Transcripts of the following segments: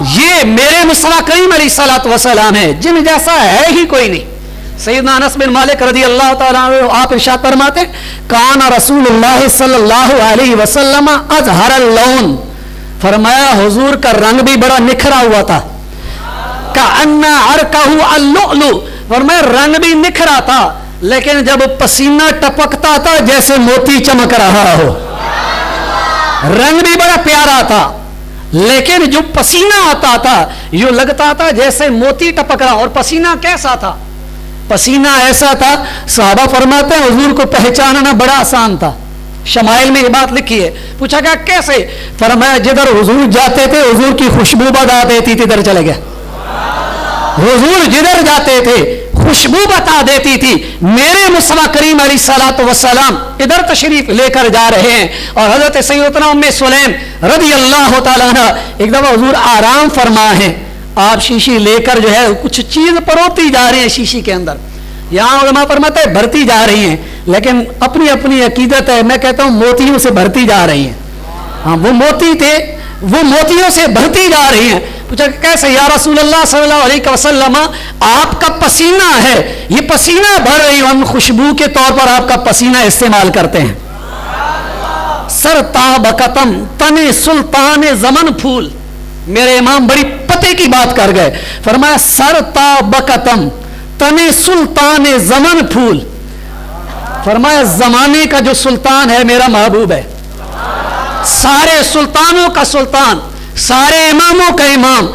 یہ میرے مصطفیٰ کریم علیہ الصلوۃ والسلام ہے، جن جیسا ہے ہی کوئی نہیں۔ سیدنا انس بن مالک رضی اللہ تعالیٰ عنہ آپ ارشاد فرماتے کان رسول اللہ صلی اللہ علیہ وسلم ازہر اللون، فرمایا حضور کا رنگ بھی بڑا نکھرا ہوا تھا، کأن عرقہ اللؤلؤ، فرمایا رنگ بھی نکھرا تھا، لیکن جب پسینہ ٹپکتا تھا جیسے موتی چمک رہا ہو۔ رنگ بھی بڑا پیارا تھا، لیکن جو پسینہ آتا تھا یوں لگتا تھا جیسے موتی ٹپک رہا۔ اور پسینہ کیسا تھا؟ پسینہ ایسا تھا، صحابہ فرماتے ہیں حضور کو پہچاننا بڑا آسان تھا۔ شمائل میں یہ بات لکھی ہے، پوچھا گیا کیسے؟ فرمایا جدھر حضور جاتے تھے حضور کی خوشبو بتا دیتی تھی ادھر چلے گئے، حضور جدھر جاتے تھے خوشبو بتا دیتی تھی میرے مصطفیٰ کریم علیہ الصلوۃ والسلام ادھر تشریف لے کر جا رہے ہیں۔ اور حضرت سیدتنا ام سلیم رضی اللہ تعالیٰ عنہ ایک دفعہ حضور آرام فرما ہے، آپ شیشی لے کر جو ہے کچھ چیز پروتی جا رہی ہیں شیشی کے اندر، یہاں علماء فرماتے ہیں بھرتی جا رہی ہیں، لیکن اپنی اپنی عقیدت ہے، میں کہتا ہوں موتیوں سے بھرتی جا رہی ہیں۔ ہاں وہ موتی تھے، وہ موتیوں سے بھرتی جا رہی ہیں۔ پوچھا کیسے؟ یا رسول اللہ صلی اللہ علیہ وسلم آپ کا پسینہ ہے، یہ پسینہ بھر رہی، ہم خوشبو کے طور پر آپ کا پسینہ استعمال کرتے ہیں۔ سرتاب قطم تن سلطان زمن پھول، میرے امام بڑی پتے کی بات کر گئے، فرمایا سرتاب قطم تن سلطان زمن پھول، فرمایا زمانے کا جو سلطان ہے میرا محبوب ہے، سارے سلطانوں کا سلطان، سارے اماموں کا امام،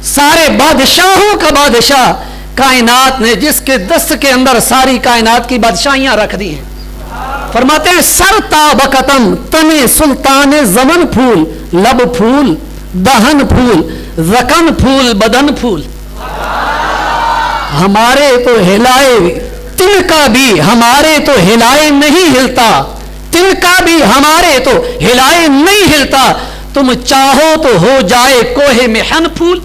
سارے بادشاہوں کا بادشاہ، کائنات نے جس کے دست کے اندر ساری کائنات کی بادشاہیاں رکھ دی ہیں۔ فرماتے ہیں سرتاب قطم تن سلطان زمن پھول، لب پھول دہن پھول زکن پھول بدن پھول، ہمارے تو ہلائے تن کا بھی ہمارے تو ہلائے نہیں ہلتا، تن کا بھی ہمارے تو ہلائے نہیں ہلتا، تم چاہو تو ہو جائے کوہ محن پھول،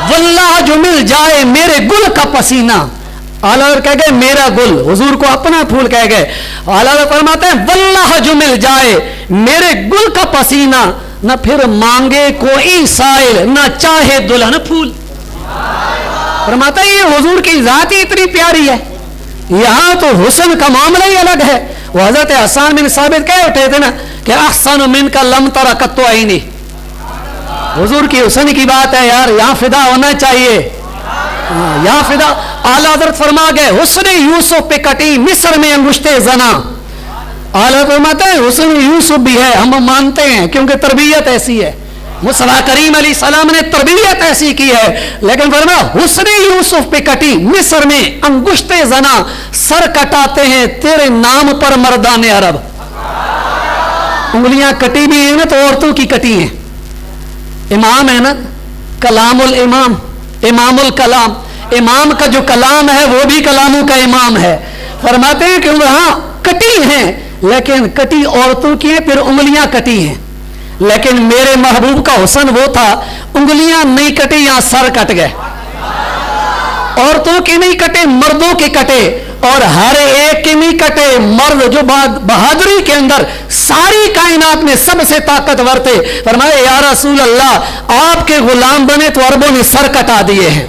واللہ جو مل جائے میرے گل کا پسینہ، اعلیٰ کہہ گئے میرا گل، حضور کو اپنا پھول کہہ گئے، اعلیٰ فرماتے ہیں واللہ جو مل جائے میرے گل کا پسینہ، نہ پھر مانگے کوئی سائل نہ چاہے دلہن پھول۔ فرماتا ہے یہ حضور کی ذات ہی اتنی پیاری ہے، یہاں تو حسن کا معاملہ ہی الگ ہے۔ وہ حضرت حسان بن ثابت کہہ اٹھے تھے نا کہ احسن منک لم تر قط عینی، حضور کی حسن کی بات ہے یار، یہاں فدا ہونا چاہیے، یہاں فدا۔ اعلیٰ حضرت فرما گئے حسن یوسف پہ کٹی مصر میں انگشتے زنا، اعلیٰ فرماتے ہیں حسن یوسف بھی ہے، ہم مانتے ہیں کیونکہ تربیت ایسی ہے، مصطفیٰ کریم علیہ السلام نے تربیت ایسی کی ہے، لیکن فرمایا حسن یوسف پہ کٹی مصر میں انگشتے زنا، سر کٹاتے ہیں تیرے نام پر مردان عرب، انگلیاں کٹی بھی ہیں نا تو عورتوں کی کٹی ہیں، امام ہے نا کلام الامام، امام الکلام، امام کا جو کلام ہے وہ بھی کلاموں کا امام ہے۔ فرماتے ہیں کہ وہاں کٹی ہیں لیکن کٹی عورتوں کی ہیں، پھر انگلیاں کٹی ہیں، لیکن میرے محبوب کا حسن وہ تھا انگلیاں نہیں کٹی، یہاں سر کٹ گئے، عورتوں کے نہیں کٹے مردوں کے کٹے، اور ہر ایک کے نہیں کٹے، مرد جو بہادری کے اندر ساری کائنات میں سب سے طاقتور تھے، فرمایا یا رسول اللہ آپ کے غلام بنے تو عربوں نے سر کٹا دیے ہیں۔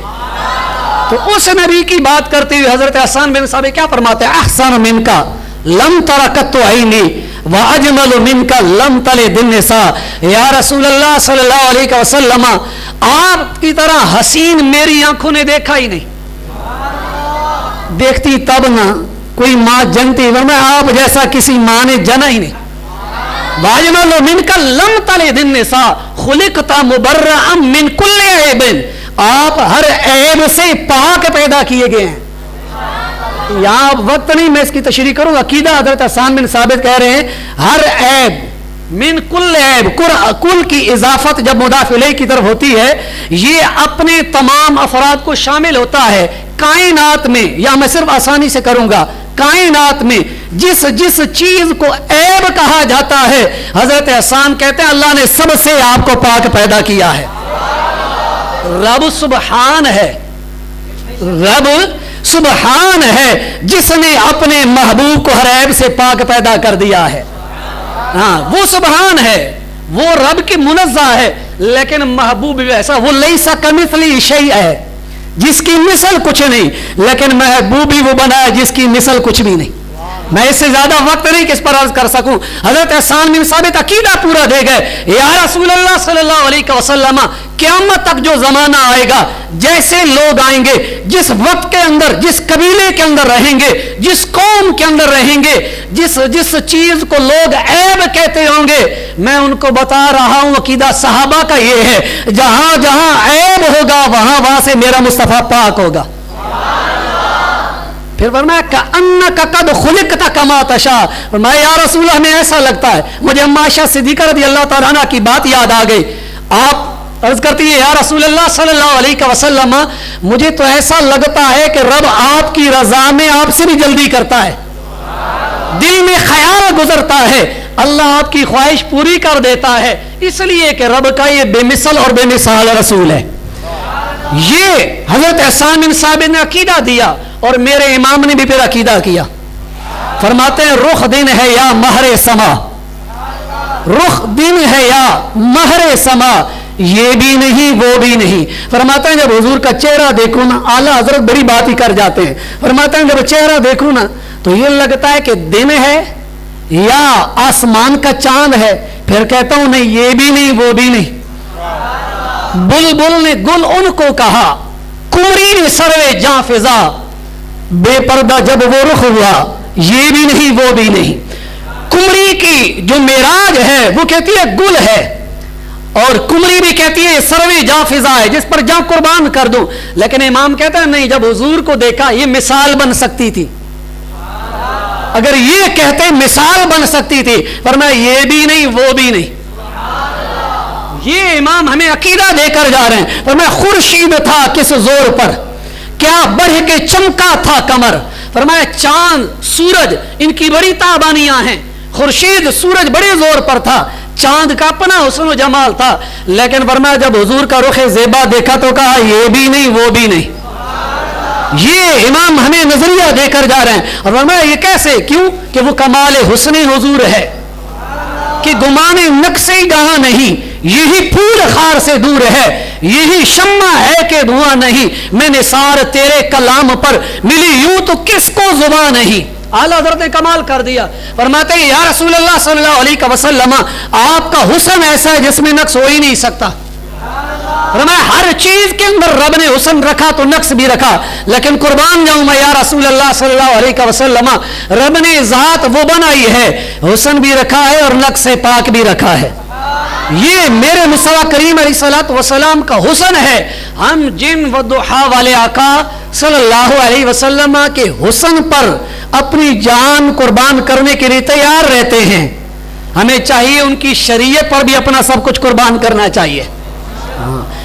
تو اس نبی کی بات کرتے ہوئے حضرت حسان بن ثابت کیا فرماتے ہیں احسن منکا لم تر قط عینی واجمل منکا لم تلد النساء، یا رسول اللہ صلی اللہ علیہ وسلم آپ کی طرح حسین میری آنکھوں نے دیکھا ہی نہیں، دیکھتی تب نہ کوئی ماں جنتی، ورنہ آپ جیسا کسی ماں نے جنا ہی نہیں۔ واجمل منکا لم تلد النساء خلقت مبرئا من کل عیب، آپ ہر عیب سے پاک پیدا کیے گئے ہیں۔ یہاں وقت نہیں میں اس کی تشریح کروں، عقیدہ حضرت حسان بن ثابت کہہ رہے ہیں ہر عیب من کل عیب، کل کی اضافت جب مضاف الیہ کی طرف ہوتی ہے یہ اپنے تمام افراد کو شامل ہوتا ہے۔ کائنات میں، یا میں صرف آسانی سے کروں گا، کائنات میں جس جس چیز کو عیب کہا جاتا ہے حضرت حسان کہتے ہیں اللہ نے سب سے آپ کو پاک پیدا کیا ہے۔ رب سبحان ہے، رب سبحان ہے جس نے اپنے محبوب کو ہر عیب سے پاک پیدا کر دیا ہے۔ ہاں وہ سبحان ہے، وہ رب کی منزہ ہے۔ لیکن محبوب بھی ایسا, وہ لیسا کمثلی شیء ہے, جس کی مثل کچھ نہیں, لیکن محبوب بھی وہ بنا ہے جس کی مثل کچھ بھی نہیں. میں اس سے زیادہ وقت نہیں کہ اس پر عرض کر سکوں. حضرت حسان بن ثابت عقیدہ پورا دے گئے, یا رسول اللہ صلی اللہ علیہ وسلم, قیامت تک جو زمانہ آئے گا, جیسے لوگ آئیں گے, جس وقت کے اندر, جس قبیلے کے اندر رہیں گے, جس قوم کے اندر رہیں گے, جس چیز کو لوگ عیب کہتے ہوں گے, میں ان کو بتا رہا ہوں عقیدہ صحابہ کا یہ ہے, جہاں جہاں عیب ہوگا وہاں سے میرا مصطفیٰ پاک ہوگا. پھر فرمایا کأنک قد خلقت کما تشاء, فرمایا یا رسول اللہ ہمیں ایسا لگتا ہے, مجھے اما عائشہ صدیقہ رضی اللہ تعالیٰ عنہ کی بات یاد آ گئی. آپ عرض کرتی ہے, یا رسول اللہ صلی اللہ علیہ وسلم, مجھے تو ایسا لگتا ہے کہ رب آپ کی رضا میں آپ سے بھی جلدی کرتا ہے, دل میں خیال گزرتا ہے, اللہ آپ کی خواہش پوری کر دیتا ہے, اس لیے کہ رب کا یہ بے مثل اور بے مثال رسول ہے. یہ حضرت حسان بن ثابت نے عقیدہ دیا, اور میرے امام نے بھی پھر عقیدہ کیا. فرماتے ہیں رخ دن ہے یا مہر سما, رخ دن ہے یا مہر سما, یہ بھی نہیں وہ بھی نہیں. فرماتے ہیں جب حضور کا چہرہ دیکھوں نا, اعلیٰ حضرت بڑی بات ہی کر جاتے ہیں, فرماتے ہیں جب چہرہ دیکھوں نا تو یہ لگتا ہے کہ دن ہے یا آسمان کا چاند ہے, پھر کہتا ہوں نہیں یہ بھی نہیں وہ بھی نہیں. بلبل نے گل ان کو کہا, کمری نے سروے جاں فضا, بے پردہ جب وہ رخ ہوا, یہ بھی نہیں وہ بھی نہیں. کمری کی جو معراج ہے وہ کہتی ہے گل ہے, اور کمری بھی کہتی ہے سروے جاں فضا ہے, جس پر جاں قربان کر دوں. لیکن امام کہتا ہے نہیں, جب حضور کو دیکھا یہ مثال بن سکتی تھی, اگر یہ کہتے مثال بن سکتی تھی, فرمایا یہ بھی نہیں وہ بھی نہیں. یہ امام ہمیں عقیدہ دے کر جا رہے ہیں. فرمایا خورشید تھا کس زور پر, کیا بڑھ کے چمکا تھا کمر. فرمایا چاند سورج ان کی بڑی تابانیاں ہیں, خورشید سورج بڑے زور پر تھا, چاند کا اپنا حسن و جمال تھا. لیکن فرمایا جب حضور کا رخ زیبا دیکھا تو کہا یہ بھی نہیں وہ بھی نہیں. یہ امام ہمیں نظریہ دے کر جا رہے ہیں. اور فرمایا یہ کیسے, کیوں کہ وہ کمال حسن حضور ہے کہ گمان نقص گاہ نہیں, یہی پھول خار سے دور ہے, یہی شمع ہے کہ دھواں نہیں, میں نثار تیرے کلام پر ملی یوں تو کس کو زباں نہیں. اعلیٰ حضرت نے کمال کر دیا. فرماتے ہیں یا رسول اللہ صلی اللہ علیہ وسلم, آپ کا حسن ایسا ہے جس میں نقص ہو ہی نہیں سکتا. فرمایا ہر چیز کے اندر رب نے حسن رکھا تو نقص بھی رکھا, لیکن قربان جاؤں میں یا رسول اللہ صلی اللہ علیہ وسلم, رب نے ذات وہ بنائی ہے, حسن بھی رکھا ہے اور نقص پاک بھی رکھا ہے. یہ میرے مصطفیٰ کریم علیہ الصلوۃ والسلام کا حسن ہے. ہم جن وضحا والے آقا صلی اللہ علیہ وسلم کے حسن پر اپنی جان قربان کرنے کے لیے تیار رہتے ہیں. ہمیں چاہیے ان کی شریعت پر بھی اپنا سب کچھ قربان کرنا چاہیے.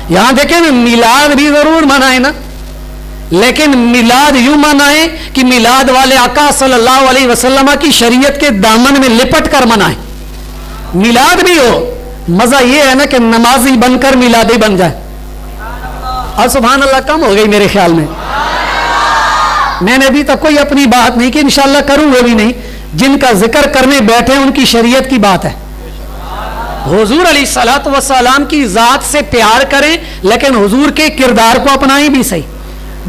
یہاں دیکھیں نا, میلاد بھی ضرور منائیں نا, لیکن میلاد یوں منائیں کہ میلاد والے آقا صلی اللہ علیہ وسلم کی شریعت کے دامن میں لپٹ کر منائیں. میلاد بھی ہو, مزہ یہ ہے نا کہ نمازی بن کر میلادی بن جائے. اور سبحان اللہ کم ہو گئی میرے خیال میں. میں نے ابھی تک کوئی اپنی بات نہیں کی, انشاءاللہ کروں گا بھی نہیں. جن کا ذکر کرنے بیٹھے ان کی شریعت کی بات ہے. حضور علیہ الصلوۃ والسلام کی ذات سے پیار کریں, لیکن حضور کے کردار کو اپنائیں بھی صحیح.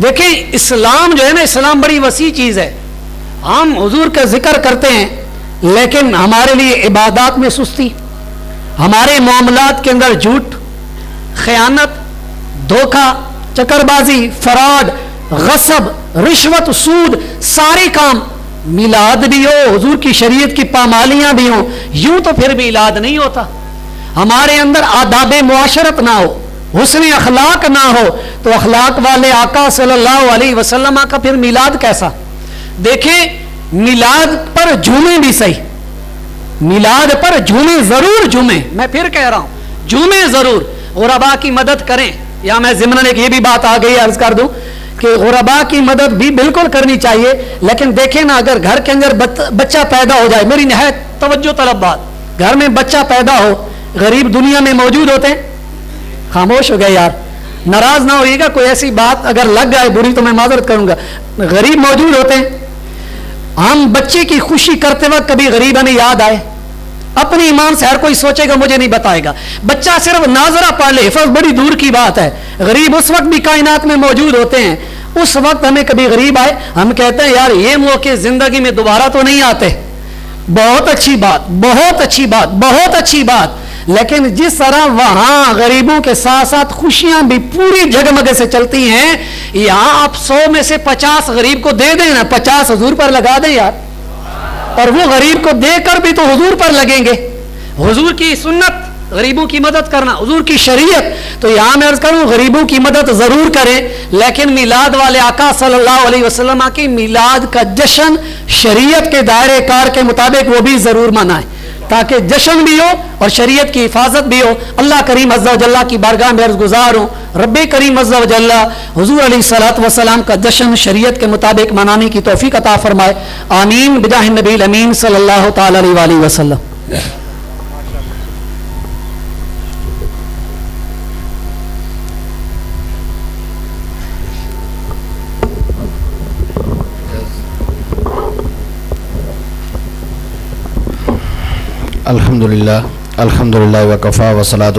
دیکھیں اسلام جو ہے نا, اسلام بڑی وسیع چیز ہے. ہم حضور کا ذکر کرتے ہیں, لیکن ہمارے لیے عبادات میں سستی, ہمارے معاملات کے اندر جھوٹ, خیانت, دھوکہ, چکر بازی, فراڈ, غصب, رشوت, سود, سارے کام. میلاد بھی ہو, حضور کی شریعت کی پامالیاں بھی ہوں, یوں تو پھر میلاد نہیں ہوتا. ہمارے اندر آداب معاشرت نہ ہو, حسن اخلاق نہ ہو, تو اخلاق والے آقا صلی اللہ علیہ وسلم کا پھر میلاد کیسا. دیکھیں میلاد پر جھومیں بھی صحیح, میلاد پر جھومیں ضرور, جھومیں, میں پھر کہہ رہا ہوں جھومیں ضرور. غربا کی مدد کریں. یا میں ضمن ایک یہ بھی بات آ گئی, عرض کر دوں کہ غربا کی مدد بھی بالکل کرنی چاہیے, لیکن دیکھیں نا اگر گھر کے اندر بچہ پیدا ہو جائے, میری نہایت توجہ طلب بات, گھر میں بچہ پیدا ہو, غریب دنیا میں موجود ہوتے ہیں. خاموش ہو گئے یار, ناراض نہ ہوئیے گا, کوئی ایسی بات اگر لگ جائے بری تو میں معذرت کروں گا. غریب موجود ہوتے ہیں. ہم بچے کی خوشی کرتے وقت کبھی غریب ہمیں یاد آئے, اپنے ایمان سے ہر کوئی سوچے گا مجھے نہیں بتائے گا. بچہ صرف ناظرہ پڑھ لے، حفظ بڑی دور کی بات ہے. غریب اس وقت بھی کائنات میں موجود ہوتے ہیں. اس وقت ہمیں کبھی غریب آئے ہم کہتے ہیں یار یہ موقع زندگی میں دوبارہ تو نہیں آتے. بہت اچھی بات، بہت اچھی بات، بہت اچھی بات. لیکن جس طرح وہاں غریبوں کے ساتھ ساتھ خوشیاں بھی پوری جگمگ سے چلتی ہیں، یہاں آپ 100 میں سے 50 غریب کو دے دیں نا، 50 حضور پر لگا دیں یار. اور وہ غریب کو دے کر بھی تو حضور پر لگیں گے. حضور کی سنت غریبوں کی مدد کرنا، حضور کی شریعت. تو یہاں میں عرض کروں غریبوں کی مدد ضرور کریں، لیکن میلاد والے آقا صلی اللہ علیہ وسلم کی میلاد کا جشن شریعت کے دائرے کار کے مطابق وہ بھی ضرور منائیں، تاکہ جشن بھی ہو اور شریعت کی حفاظت بھی ہو. اللہ کریم عز و جل کی بارگاہ میں عرض گزار ہوں، رب کریم عز و جل حضور علیہ الصلوۃ والسلام کا جشن شریعت کے مطابق منانے کی توفیق عطا فرمائے. آمین بجاہ النبی الامین صلی اللہ تعالی علیہ وآلہ وسلم. الحمدللہ وکفا وصلاۃ